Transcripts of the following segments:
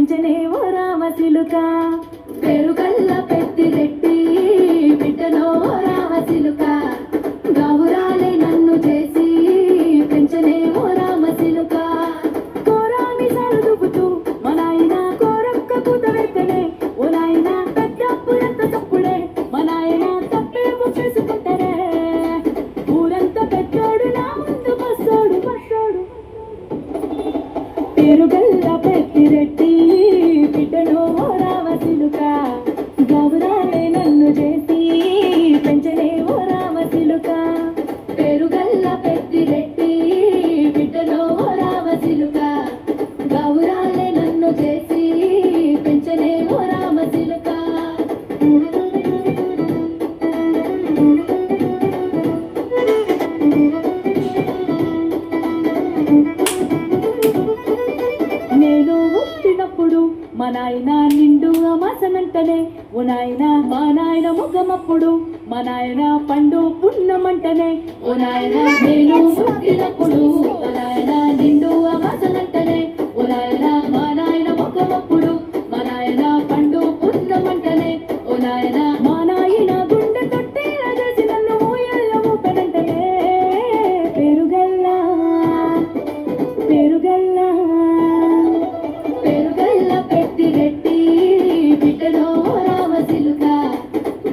పెంచనే ఓ రామచిలుక పేరుగల్ల పెద్దిరెడ్డి బిడ్డలో ఓ రామచిలుక గావురాలే నన్ను చేసి పెంచనే ఓ రామచిలుక కోరాని సరుదుపుతూ మా నాయన కోరక్క కూత వెత్తనే ఓ నాయన పెద్దప్పు ఎంత తప్పుడే మా నాయన తప్పేమో చేసుకుంటారే ఊరంతా పెట్టాడు నా ముందు బస్సోడు పేరుగల్ల పెద్దిరెడ్డి బిడ్డలో ఓ రామచిలుక గౌరాలే నన్ను చేసి పెంచలే ఓ రామచిలుక పేరుగల్ల పెద్దిరెడ్డి బిడ్డలో ఓ రామచిలుక గౌరాలే నన్ను చేసి పెంచలే ఓ రామచిలుక నేను పుట్టినప్పుడు మా నాయన నిండు అమాసనంటనే ఓ నాయన మా నాయన ముఖమప్పుడు మా నాయన పండు పున్నమంటనే ఓ నాయన నేను పుట్టినప్పుడు మా నాయన నిండు అమాసనంటనే ఓ నాయన మా నాయన ముఖమప్పుడు మా నాయన పండు పున్నమంటనే ఓ నాయన మా నాయన గుండె తొట్టేలా చేసి నన్ను ఊయల్లో ఊపనంటనే పేరుగల్లా పేరుగల్లా పేరుగల్ల పెద్దిరెడ్డి బిడ్డలో ఓ రామచిలుక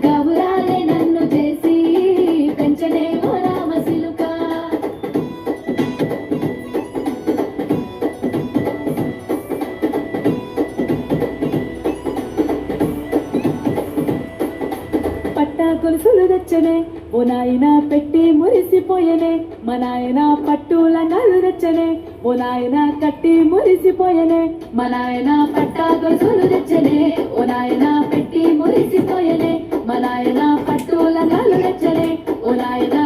గౌరాలే నన్ను చేసి పెంచనే ఓ రామచిలుక పట్టా గొలుసులు తెచ్చనే ఓ నాయన పెట్టి మురిసిపోయనే మా నాయన పట్టుల నలు తెచ్చనే ఓ నాయన కట్టి మురిసిపోయనే మా నాయన పట్టా గొలుసులు తెచ్చనే ఓ నాయన పెట్టి మురిసిపోయనే మా నాయన పట్టుల నలు తెచ్చనే ఓ నాయన